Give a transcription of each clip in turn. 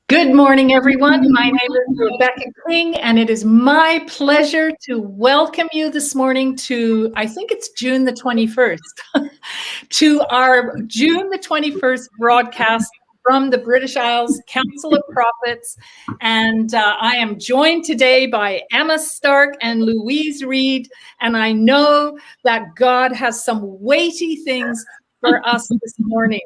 Good morning, everyone. My name is Rebecca King, and it is my pleasure to welcome you this morning to, I think it's June the 21st, to our June the 21st broadcast from the British Isles Council of Prophets. And I am joined today by Emma Stark and Louise Reid, and I know that God has some weighty things for us this morning.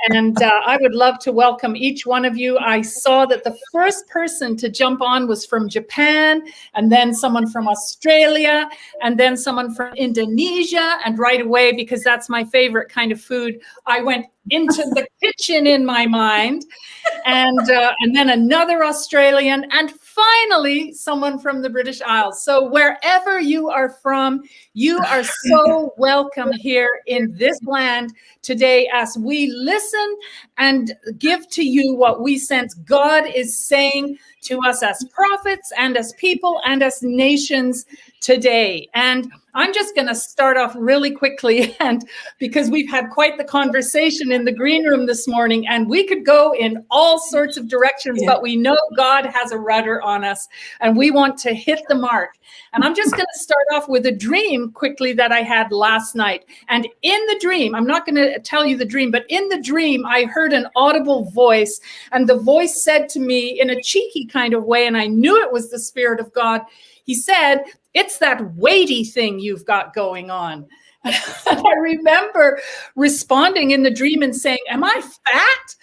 And I would love to welcome each one of you. I saw that the first person to jump on was from Japan, and then someone from Australia, and then someone from Indonesia. And right away, because that's my favorite kind of food, I went into the kitchen in my mind. And then another Australian, and finally someone from the British Isles. So wherever you are from, you are so welcome here in this land today as we listen and give to you what we sense God is saying to us as prophets and as people and as nations today. And I'm just going to start off really quickly, and because we've had quite the conversation in the green room this morning, and we could go in all sorts of directions, but we know God has a rudder on us, and we want to hit the mark. And I'm just going to start off with a dream quickly that I had last night. And in the dream, I'm not going to tell you the dream, but in the dream, I heard an audible voice, and the voice said to me in a cheeky kind of way, and I knew it was the Spirit of God. He said, "It's that weighty thing you've got going on." And I remember responding in the dream and saying, "Am I fat?"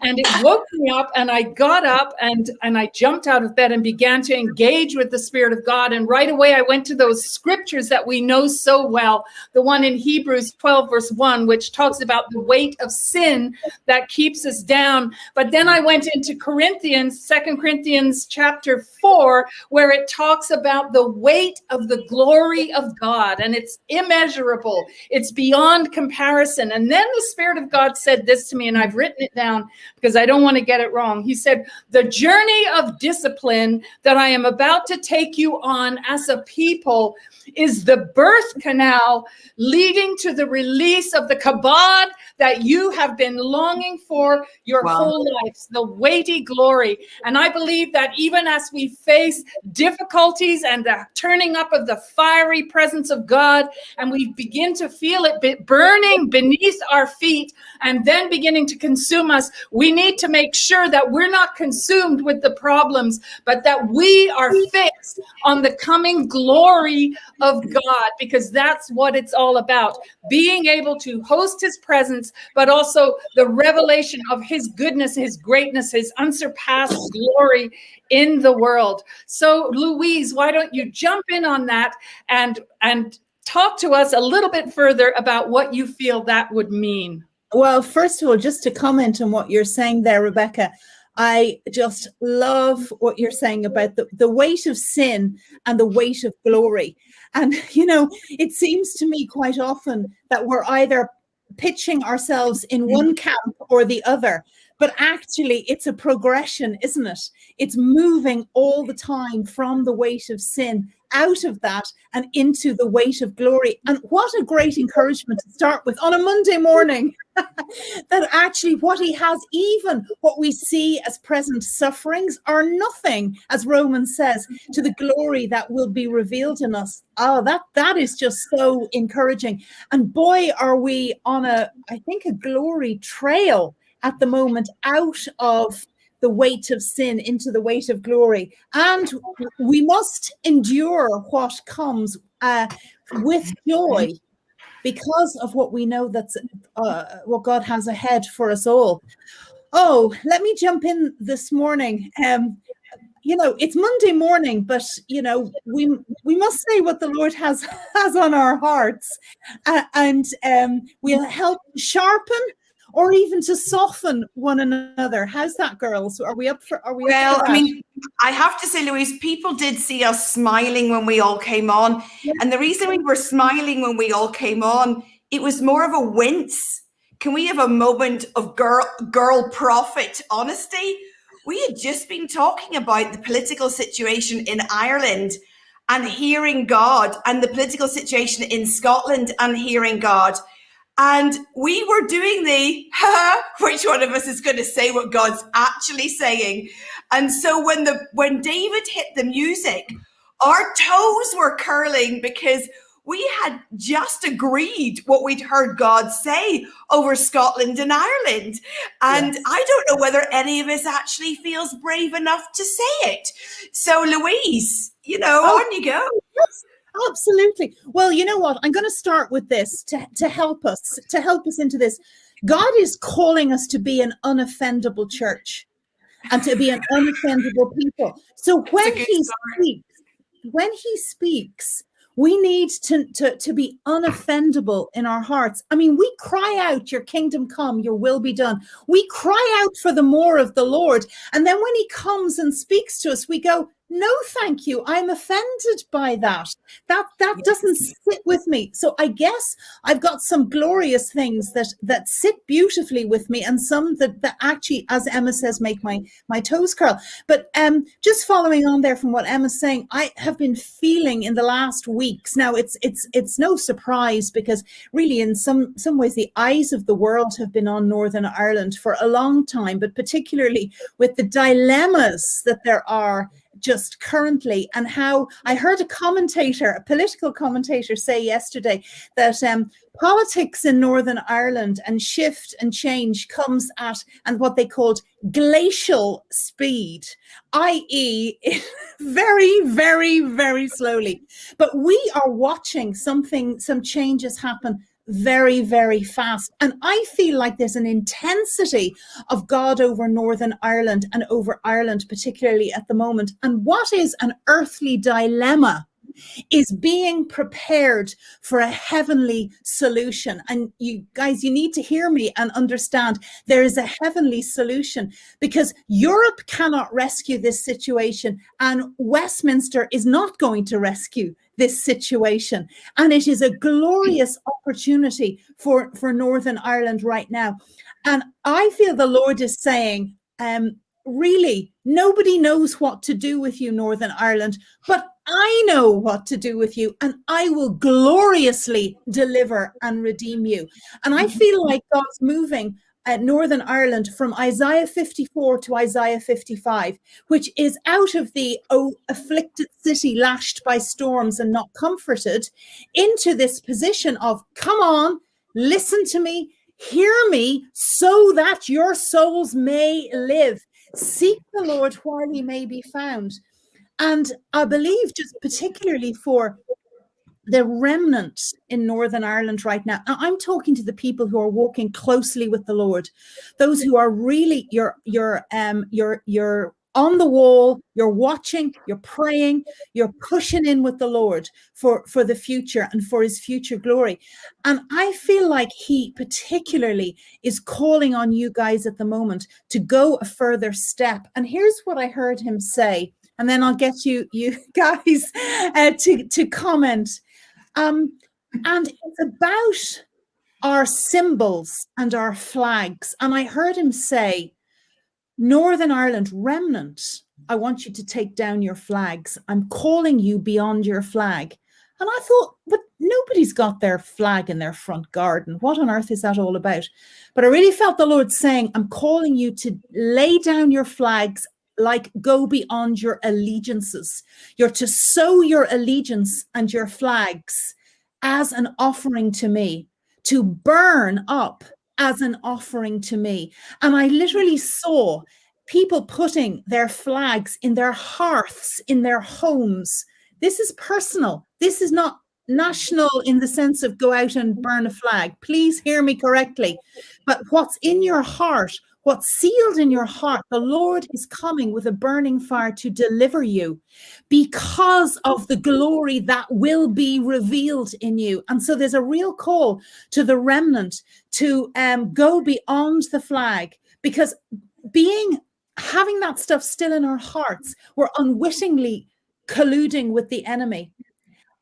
And it woke me up, and I got up and I jumped out of bed and began to engage with the Spirit of God. And right away, I went to those scriptures that we know so well. The one in Hebrews 12, verse 1, which talks about the weight of sin that keeps us down. But then I went into Corinthians, 2 Corinthians chapter 4, where it talks about the weight of the glory of God. And it's immeasurable. It's beyond comparison. And then the Spirit of God said this to me, and I've written it down because I don't want to get it wrong. He said, "The journey of discipline that I am about to take you on as a people is the birth canal leading to the release of the kabod that you have been longing for your whole lives, the weighty glory." And I believe that even as we face difficulties and the turning up of the fiery presence of God, and we begin to feel it burning beneath our feet and then beginning to consume us, we need to make sure that we're not consumed with the problems, but that we are fixed on the coming glory of God, because that's what it's all about. Being able to host his presence, but also the revelation of his goodness, his greatness, his unsurpassed glory in the world. So Louise, why don't you jump in on that and talk to us a little bit further about what you feel that would mean? Well, first of all, just to comment on what you're saying there, Rebecca, I just love what you're saying about the weight of sin and the weight of glory. And, you know, it seems to me quite often that we're either pitching ourselves in one camp or the other. But actually, it's a progression, isn't it? It's moving all the time from the weight of sin out of that and into the weight of glory. And what a great encouragement to start with on a Monday morning. That actually what he has, even what we see as present sufferings, are nothing, as Romans says, to the glory that will be revealed in us. Oh, that is just so encouraging. And boy, are we on I think a glory trail at the moment, out of the weight of sin into the weight of glory. And we must endure what comes with joy, because of what we know that's what God has ahead for us all. Oh, let me jump in this morning. It's Monday morning, but we must say what the Lord has on our hearts, and we'll help sharpen or even to soften one another. How's that, girls? Are we up for? Well, I mean, I have to say, Louise, people did see us smiling when we all came on, and the reason we were smiling when we all came on, it was more of a wince. Can we have a moment of girl prophet honesty? We had just been talking about the political situation in Ireland and hearing God, and the political situation in Scotland and hearing God. And we were doing which one of us is going to say what God's actually saying? And so when David hit the music, our toes were curling, because we had just agreed what we'd heard God say over Scotland and Ireland. And yes. I don't know whether any of us actually feels brave enough to say it. So Louise, on you go. Yes. Absolutely. Well, you know what? I'm going to start with this to help us into this. God is calling us to be an unoffendable church and to be an unoffendable people. So when he speaks, we need to be unoffendable in our hearts. I mean, we cry out, your kingdom come, your will be done. We cry out for the more of the Lord. And then when he comes and speaks to us, we go, no, thank you. I'm offended by that. That doesn't sit with me. So I guess I've got some glorious things that sit beautifully with me, and some that actually, as Emma says, make my toes curl. But just following on there from what Emma's saying, I have been feeling in the last weeks. Now it's no surprise, because really in some ways the eyes of the world have been on Northern Ireland for a long time, but particularly with the dilemmas that there are just currently, and how I heard a political commentator say yesterday that politics in Northern Ireland and shift and change comes at, and what they called, glacial speed, i.e. very, very, very slowly. But we are watching some changes happen very, very fast. And I feel like there's an intensity of God over Northern Ireland and over Ireland, particularly at the moment. And what is an earthly dilemma is being prepared for a heavenly solution. And you guys, you need to hear me and understand there is a heavenly solution, because Europe cannot rescue this situation, and Westminster is not going to rescue this situation. And it is a glorious opportunity for Northern Ireland right now. And I feel the Lord is saying, really, nobody knows what to do with you, Northern Ireland, but I know what to do with you, and I will gloriously deliver and redeem you. And I feel like God's moving Northern Ireland from Isaiah 54 to Isaiah 55, which is out of the afflicted city lashed by storms and not comforted, into this position of, come on, listen to me, hear me, so that your souls may live. Seek the Lord while he may be found. And I believe, just particularly for the remnant in Northern Ireland right now, I'm talking to the people who are walking closely with the Lord, those who are really, you're on the wall, you're watching, you're praying, you're pushing in with the Lord for the future and for his future glory. And I feel like he particularly is calling on you guys at the moment to go a further step. And here's what I heard him say, and then I'll get you guys to comment. And it's about our symbols and our flags. And I heard him say, Northern Ireland remnant, I want you to take down your flags. I'm calling you beyond your flag. And I thought, but nobody's got their flag in their front garden. What on earth is that all about? But I really felt the Lord saying, I'm calling you to lay down your flags, like go beyond your allegiances. You're to sow your allegiance and your flags as an offering to me, to burn up as an offering to me. And I literally saw people putting their flags in their hearths, in their homes. This is personal. This is not national in the sense of go out and burn a flag. Please hear me correctly. But what's in your heart, what's sealed in your heart, the Lord is coming with a burning fire to deliver you because of the glory that will be revealed in you. And so there's a real call to the remnant to go beyond the flag, because having that stuff still in our hearts, we're unwittingly colluding with the enemy.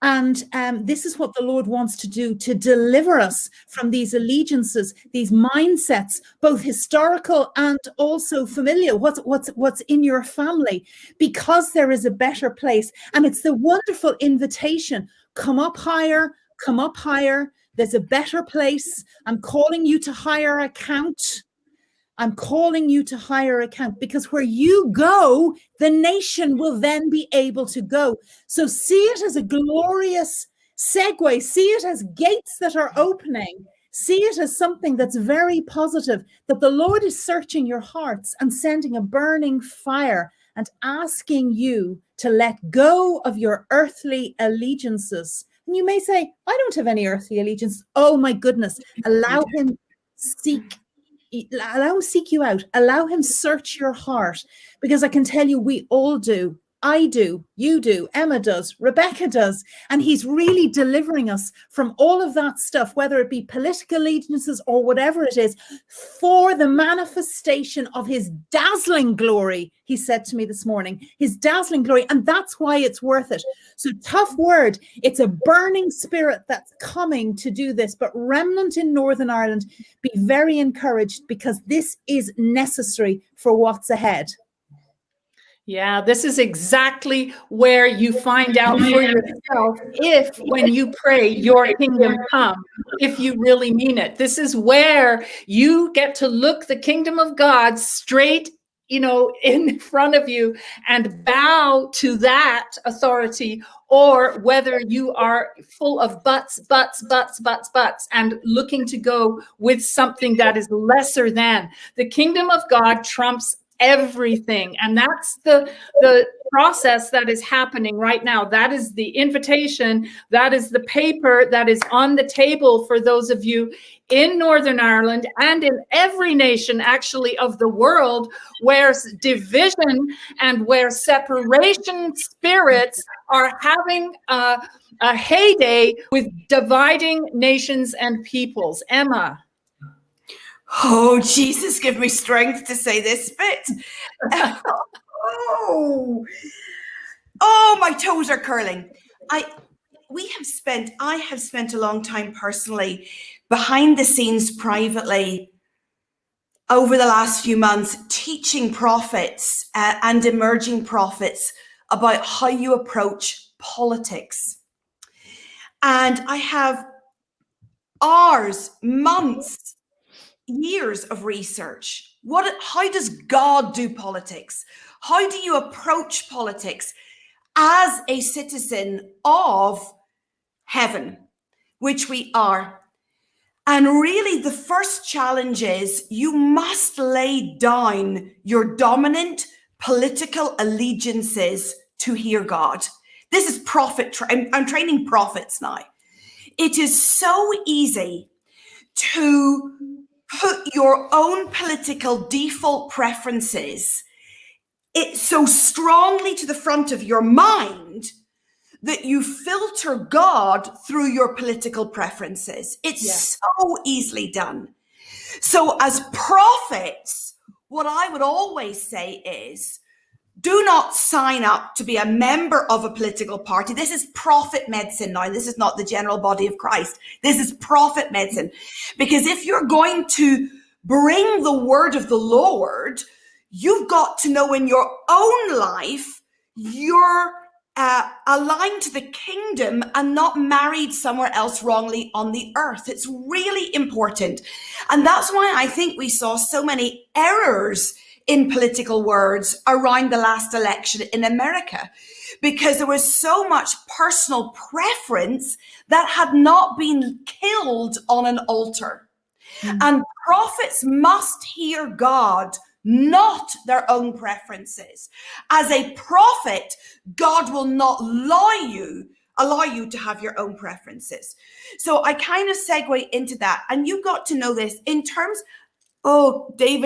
And this is what the Lord wants to do, to deliver us from these allegiances, these mindsets, both historical and also familiar. What's in your family, because there is a better place. And it's the wonderful invitation. Come up higher, come up higher. There's a better place. I'm calling you to higher account. I'm calling you to higher account, because where you go, the nation will then be able to go. So see it as a glorious segue. See it as gates that are opening. See it as something that's very positive, that the Lord is searching your hearts and sending a burning fire and asking you to let go of your earthly allegiances. And you may say, I don't have any earthly allegiance. Oh my goodness. Allow him seek you out. Allow him search your heart, because I can tell you, we all do. I do, you do, Emma does, Rebecca does. And he's really delivering us from all of that stuff, whether it be political allegiances or whatever it is, for the manifestation of his dazzling glory. He said to me this morning, his dazzling glory. And that's why it's worth it. So tough word. It's a burning spirit that's coming to do this. But remnant in Northern Ireland, be very encouraged, because this is necessary for what's ahead. Yeah, this is exactly where you find out for yourself if, when you pray, your kingdom come, if you really mean it. This is where you get to look the kingdom of God straight, in front of you and bow to that authority, or whether you are full of buts, and looking to go with something that is lesser than. The kingdom of God trumps everything. And that's the process that is happening right now. That is the invitation. That is the paper that is on the table for those of you in Northern Ireland and in every nation, actually, of the world, where division and where separation spirits are having a heyday with dividing nations and peoples. Emma. Oh, Jesus, give me strength to say this bit. Oh, my toes are curling. I have spent a long time personally, behind the scenes, privately, over the last few months, teaching prophets and emerging prophets about how you approach politics. And I have hours, months, years of research. How does God do politics? How do you approach politics as a citizen of heaven, which we are? And really, the first challenge is you must lay down your dominant political allegiances to hear God. This is I'm training prophets now. It is so easy to put your own political default preferences so strongly to the front of your mind that you filter God through your political preferences. It's so easily done. So as prophets, what I would always say is, do not sign up to be a member of a political party. This is prophet medicine now. This is not the general body of Christ. This is prophet medicine. Because if you're going to bring the word of the Lord, you've got to know in your own life, you're aligned to the kingdom and not married somewhere else wrongly on the earth. It's really important. And that's why I think we saw so many errors in political words around the last election in America, because there was so much personal preference that had not been killed on an altar. And prophets must hear God, not their own preferences. As a prophet, God will not allow you to have your own preferences. So I kind of segue into that. And you've got to know this in terms, he'll be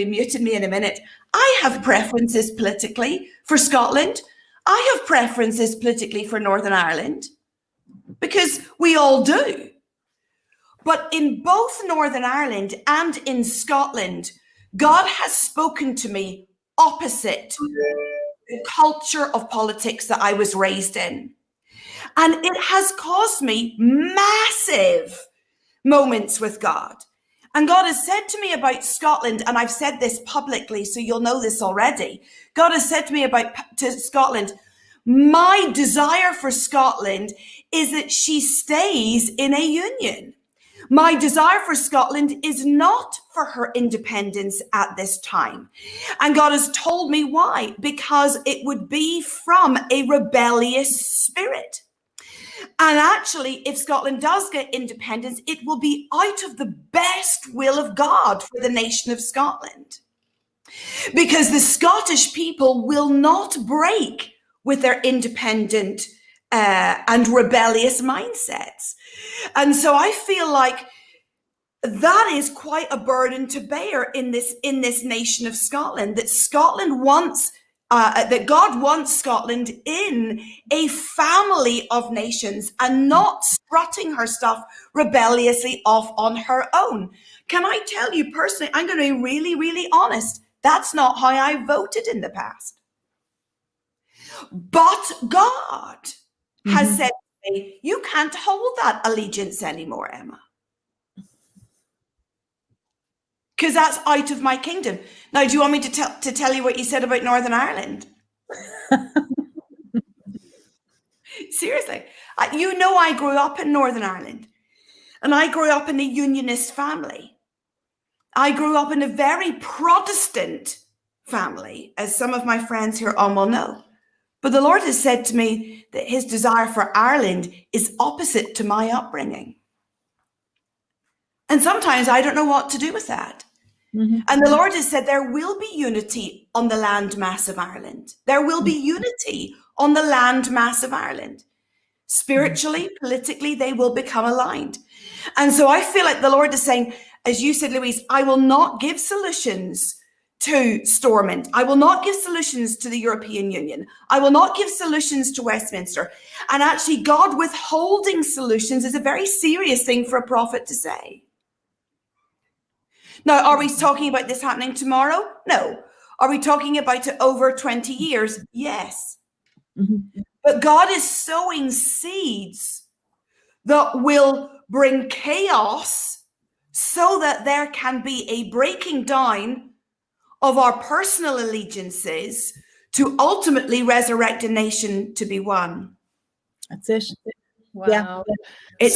muting me in a minute. I have preferences politically for Scotland. I have preferences politically for Northern Ireland, because we all do. But in both Northern Ireland and in Scotland, God has spoken to me opposite the culture of politics that I was raised in. And it has caused me massive moments with God. And God has said to me about Scotland, and I've said this publicly, so you'll know this already. God has said to me to Scotland, my desire for Scotland is that she stays in a union. My desire for Scotland is not for her independence at this time. And God has told me why, because it would be from a rebellious spirit. And actually, if Scotland does get independence, it will be out of the best will of God for the nation of Scotland. Because the Scottish people will not break with their independent and rebellious mindsets. And so I feel like that is quite a burden to bear in this nation of Scotland, that Scotland wants, that God wants Scotland in a family of nations and not strutting her stuff rebelliously off on her own. Can I tell you personally, I'm going to be really, really honest. That's not how I voted in the past. But God has said to me, you can't hold that allegiance anymore, Emma. Because that's out of my kingdom. Now, do you want me to tell you what you said about Northern Ireland? Seriously. You know, I grew up in Northern Ireland, and I grew up in a unionist family. I grew up in a very Protestant family, as some of my friends here on will know. But the Lord has said to me that his desire for Ireland is opposite to my upbringing. And sometimes I don't know what to do with that. And the Lord has said there will be unity on the land mass of Ireland. There will be unity on the land mass of Ireland. Spiritually, politically, they will become aligned. And so I feel like the Lord is saying, as you said, Louise, I will not give solutions to Stormont. I will not give solutions to the European Union. I will not give solutions to Westminster. And actually, God withholding solutions is a very serious thing for a prophet to say. Now, are we talking about this happening tomorrow? No. Are we talking about it over 20 years? Yes. But God is sowing seeds that will bring chaos so that there can be a breaking down of our personal allegiances to ultimately resurrect a nation to be one. That's it. Wow. Yeah. It's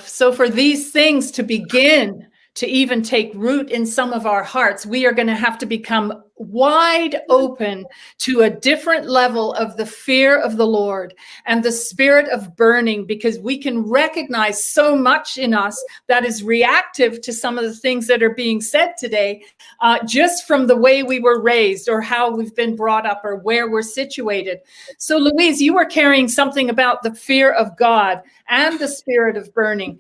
So for these things to begin to even take root in some of our hearts, we are going to have to become wide open to a different level of the fear of the Lord and the spirit of burning, because we can recognize so much in us that is reactive to some of the things that are being said today, just from the way we were raised or how we've been brought up or where we're situated. So Louise, you were carrying something about the fear of God and the spirit of burning.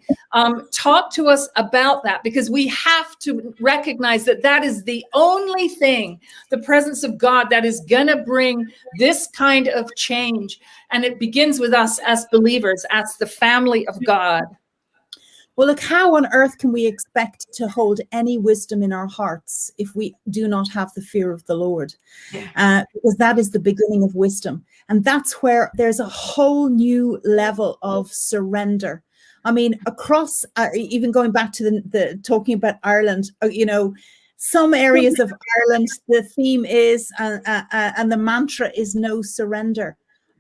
Talk to us about that, because we have to recognize that that is the only thing, the presence of God, that is going to bring this kind of change. And it begins with us as believers, as the family of God. Well, look, how on earth can we expect to hold any wisdom in our hearts if we do not have the fear of the Lord? Because that is the beginning of wisdom. And that's where there's a whole new level of surrender. I mean, across, even going back to the talking about Ireland, some areas of Ireland, the theme is, and the mantra is no surrender.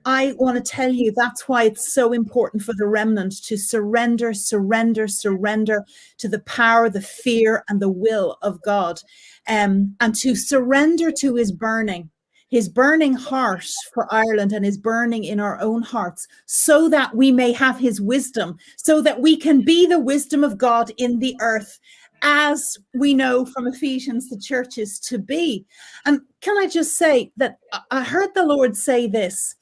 I want to tell you that's why it's so important for the remnant to surrender to the power, the fear, and the will of God, and to surrender to his burning heart for Ireland and his burning in our own hearts, so that we may have his wisdom, so that we can be the wisdom of God in the earth, as we know from Ephesians the church is to be. And can I just say that I heard the Lord say this,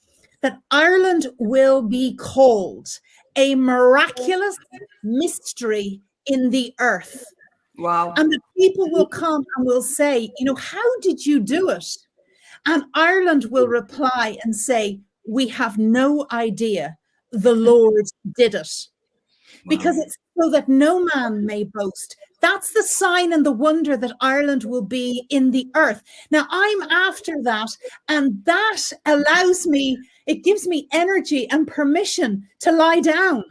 that Ireland will be called a miraculous mystery in the earth. Wow. And the people will come and will say, how did you do it? And Ireland will reply and say, we have no idea. The Lord did it. Wow. Because it's so that no man may boast. That's the sign and the wonder that Ireland will be in the earth. Now, I'm after that, and that allows me, it gives me energy and permission to lie down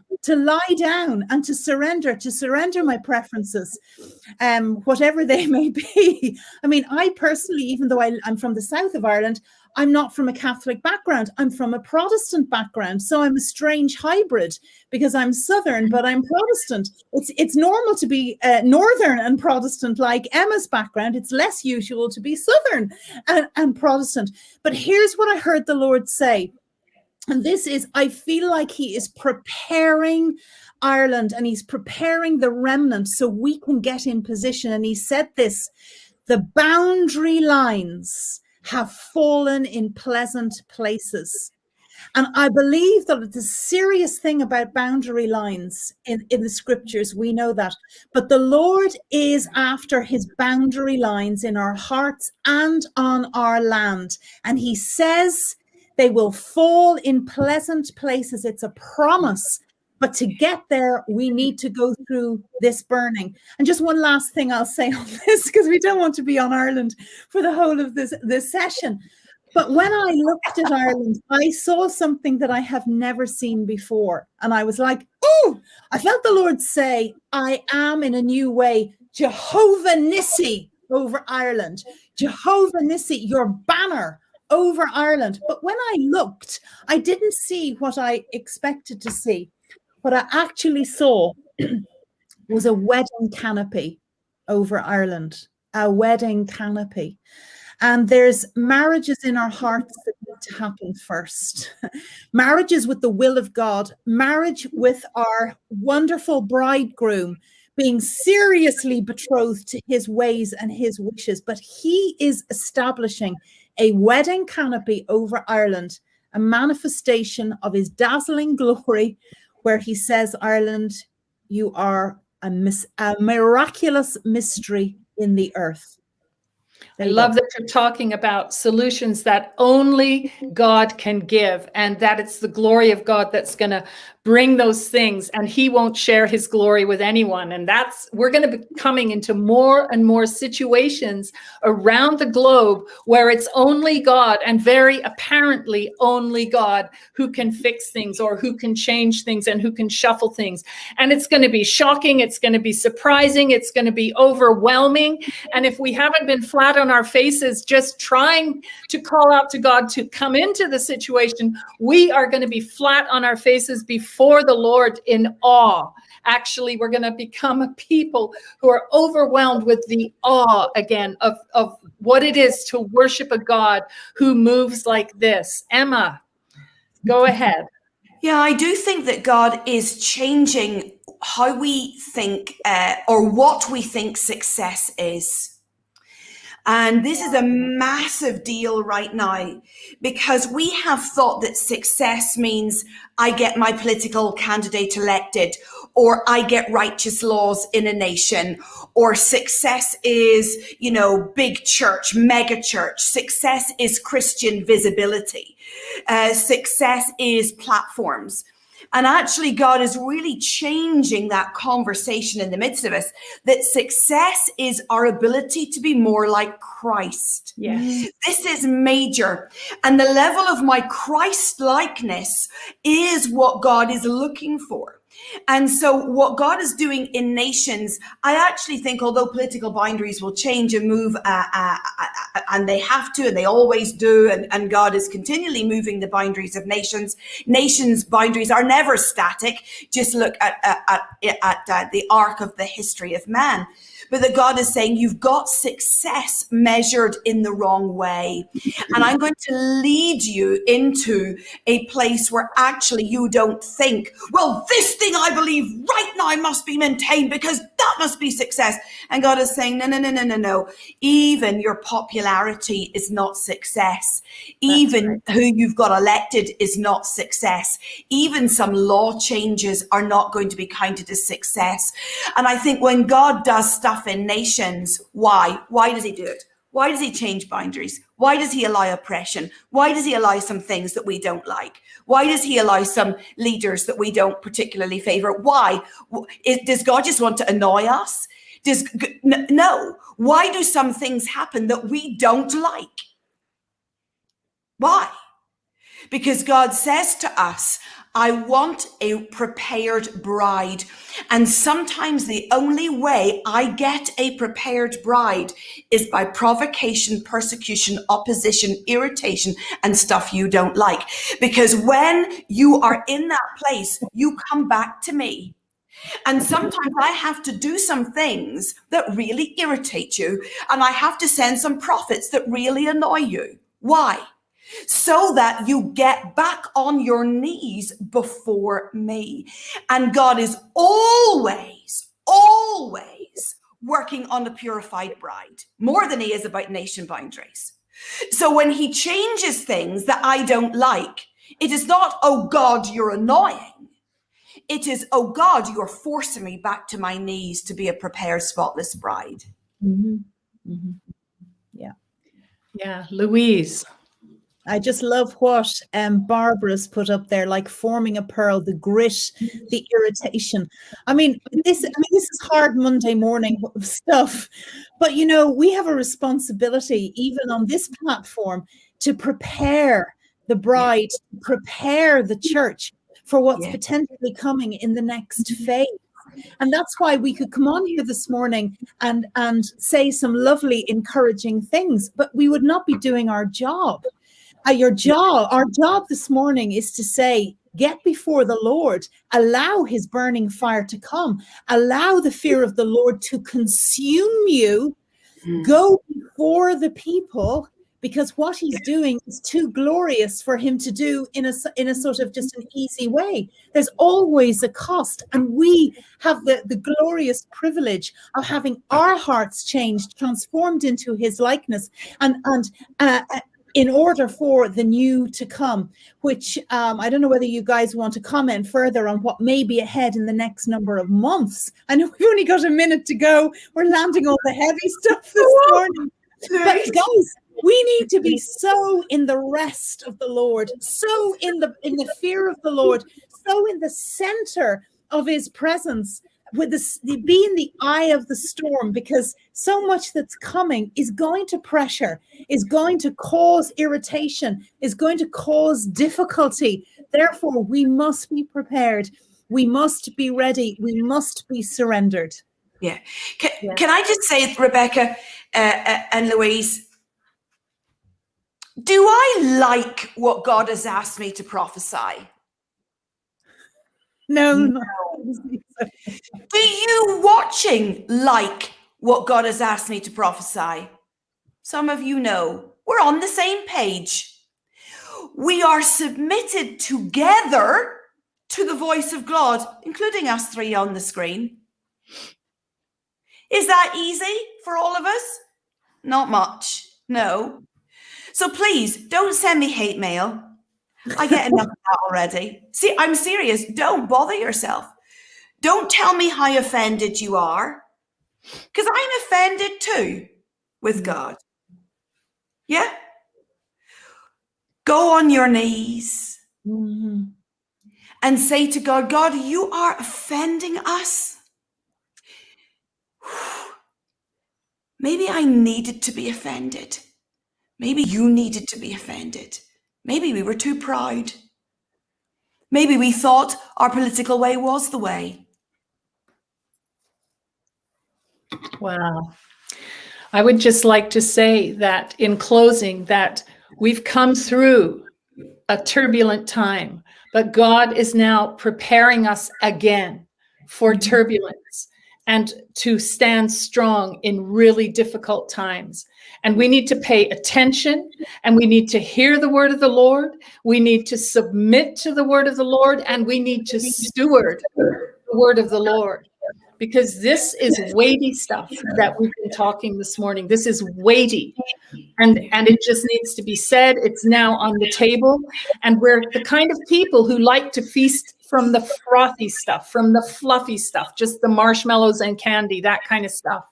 and to surrender my preferences, whatever they may be. I mean, I personally, even though I'm from the south of Ireland, I'm not from a Catholic background. I'm from a Protestant background. So I'm a strange hybrid because I'm Southern, but I'm Protestant. It's normal to be Northern and Protestant, like Emma's background. It's less usual to be Southern and Protestant. But here's what I heard the Lord say. And this is, I feel like he is preparing Ireland and he's preparing the remnant so we can get in position. And he said this, the boundary lines have fallen in pleasant places. And I believe that it's a serious thing about boundary lines in the scriptures. We know that. But the Lord is after his boundary lines in our hearts and on our land. And he says they will fall in pleasant places. It's a promise. But to get there, we need to go through this burning. And just one last thing I'll say on this, because we don't want to be on Ireland for the whole of this session. But when I looked at Ireland, I saw something that I have never seen before. And I was like, oh, I felt the Lord say, I am in a new way, Jehovah Nissi over Ireland. Jehovah Nissi, your banner over Ireland. But when I looked, I didn't see what I expected to see. What I actually saw was a wedding canopy over Ireland, a wedding canopy. And there's marriages in our hearts that need to happen first. Marriages with the will of God, marriage with our wonderful bridegroom, being seriously betrothed to his ways and his wishes. But he is establishing a wedding canopy over Ireland, a manifestation of his dazzling glory, where he says, Ireland, you are a miraculous mystery in the earth. I love that you're talking about solutions that only God can give, and that it's the glory of God that's going to bring those things, and he won't share his glory with anyone. And we're going to be coming into more and more situations around the globe where it's only God, and very apparently only God, who can fix things or who can change things and who can shuffle things. And it's going to be shocking. It's going to be surprising. It's going to be overwhelming. And if we haven't been flat on our faces, just trying to call out to God to come into the situation, we are going to be flat on our faces before the Lord in awe. Actually, we're going to become a people who are overwhelmed with the awe again of what it is to worship a God who moves like this. Emma, go ahead. Yeah, I do think that God is changing how we think or what we think success is. And this is a massive deal right now, because we have thought that success means I get my political candidate elected, or I get righteous laws in a nation, or success is, big church, mega church. Success is Christian visibility. Success is platforms. And actually, God is really changing that conversation in the midst of us, that success is our ability to be more like Christ. Yes. This is major. And the level of my Christ-likeness is what God is looking for. And so what God is doing in nations, I actually think, although political boundaries will change and move, and they have to, and they always do, and God is continually moving the boundaries of nations. Nations' boundaries are never static. Just look at the arc of the history of man. But that God is saying, you've got success measured in the wrong way. And I'm going to lead you into a place where actually you don't think, well, this thing I believe right now must be maintained because that must be success. And God is saying, no, no, no, no, no, no. Even your popularity is not success. Even who you've got elected is not success. Even some law changes are not going to be counted as success. And I think when God does stuff in nations, why? Why does he do it? Why does he change boundaries? Why does he allow oppression? Why does he allow some things that we don't like? Why does he allow some leaders that we don't particularly favor? Why? Does God just want to annoy us? No. Why do some things happen that we don't like? Why? Because God says to us, I want a prepared bride. And sometimes the only way I get a prepared bride is by provocation, persecution, opposition, irritation, and stuff you don't like. Because when you are in that place, you come back to me. And sometimes I have to do some things that really irritate you. And I have to send some prophets that really annoy you. Why? So that you get back on your knees before me. And God is always, always working on a purified bride, more than he is about nation boundaries. So when he changes things that I don't like, it is not, oh God, you're annoying. It is, oh God, you're forcing me back to my knees to be a prepared, spotless bride. Mm-hmm. Mm-hmm. Yeah. Yeah, Louise. I just love what Barbara's put up there, like forming a pearl, the grit, the irritation. I mean, this is hard Monday morning stuff, but you know, we have a responsibility, even on this platform, to prepare the bride, prepare the church for what's potentially coming in the next phase. And that's why we could come on here this morning and say some lovely, encouraging things, but we would not be doing our job. Our job this morning is to say, get before the Lord, allow his burning fire to come, allow the fear of the Lord to consume you, go before the people, because what he's doing is too glorious for him to do in a sort of just an easy way. There's always a cost, and we have the glorious privilege of having our hearts changed, transformed into his likeness, and in order for the new to come, which I don't know whether you guys want to comment further on what may be ahead in the next number of months. I know we've only got a minute to go. We're landing all the heavy stuff this morning. But guys, we need to be so in the rest of the Lord, so in the fear of the Lord, so in the center of his presence, with be in the eye of the storm, because so much that's coming is going to pressure, is going to cause irritation, is going to cause difficulty. Therefore, we must be prepared. We must be ready. We must be surrendered. Yeah. Can I just say, Rebecca and Louise, do I like what God has asked me to prophesy? No. Do you watching like what God has asked me to prophesy? Some of you know we're on the same page. We are submitted together to the voice of God, including us three on the screen. Is that easy for all of us? Not much, no. So please don't send me hate mail. I get enough of that already. See, I'm serious. Don't bother yourself. Don't tell me how offended you are, because I'm offended too with God. Yeah? Go on your knees and say to God, God, you are offending us. Maybe I needed to be offended. Maybe you needed to be offended. Maybe we were too proud. Maybe we thought our political way was the way. Wow. I would just like to say that in closing, that we've come through a turbulent time, but God is now preparing us again for turbulence and to stand strong in really difficult times. And we need to pay attention, and we need to hear the word of the Lord. We need to submit to the word of the Lord, and we need to steward the word of the Lord. Because this is weighty stuff that we've been talking this morning. This is weighty. And it just needs to be said. It's now on the table. And we're the kind of people who like to feast from the frothy stuff, from the fluffy stuff, just the marshmallows and candy, that kind of stuff.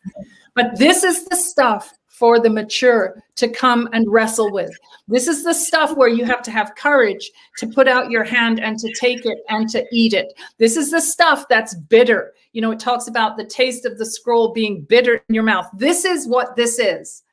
But this is the stuff for the mature to come and wrestle with. This is the stuff where you have to have courage to put out your hand and to take it and to eat it. This is the stuff that's bitter. You know, it talks about the taste of the scroll being bitter in your mouth. This is what this is.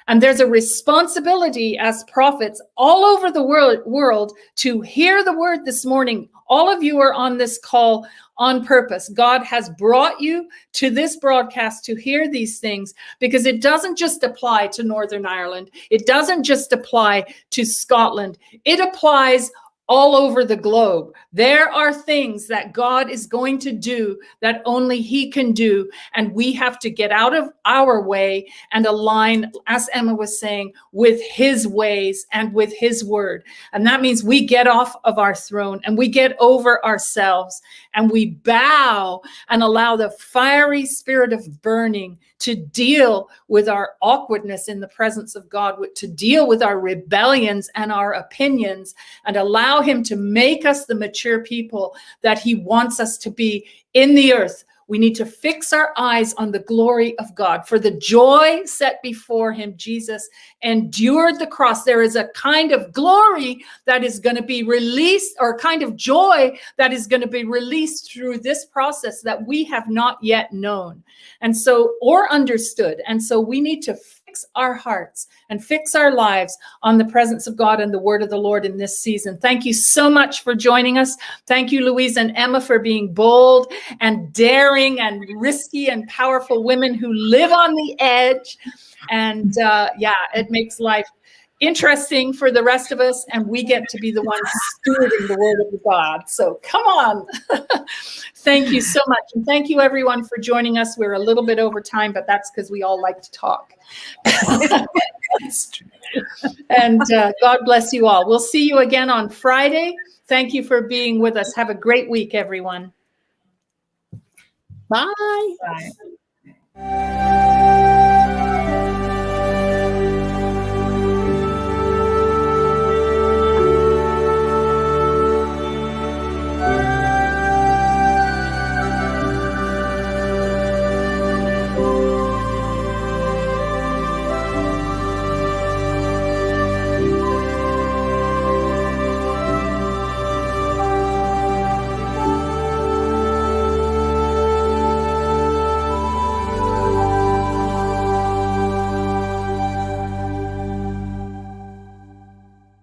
And there's a responsibility as prophets all over the world to hear the word this morning. All of you are on this call on purpose. God has brought you to this broadcast to hear these things, because it doesn't just apply to Northern Ireland. It doesn't just apply to Scotland. It applies all over the globe. There are things that God is going to do that only he can do. And we have to get out of our way and align, as Emma was saying, with his ways and with his word. And that means we get off of our throne and we get over ourselves and we bow and allow the fiery spirit of burning to deal with our awkwardness in the presence of God, to deal with our rebellions and our opinions, and allow him to make us the mature people that he wants us to be in the earth. We need to fix our eyes on the glory of God. For the joy set before him, Jesus endured the cross. There is a kind of glory that is going to be released, or a kind of joy that is going to be released through this process that we have not yet known, and so, or understood. And so we need to fix our hearts and fix our lives on the presence of God and the word of the Lord in this season. Thank you so much for joining us. Thank you, Louise and Emma, for being bold and daring and risky and powerful women who live on the edge. And it makes life interesting for the rest of us, and we get to be the ones stewarding the word of God. So come on. Thank you so much. And thank you everyone for joining us. We're a little bit over time, but that's because we all like to talk. And God bless you all. We'll see you again on Friday. Thank you for being with us. Have a great week, everyone. Bye. Bye.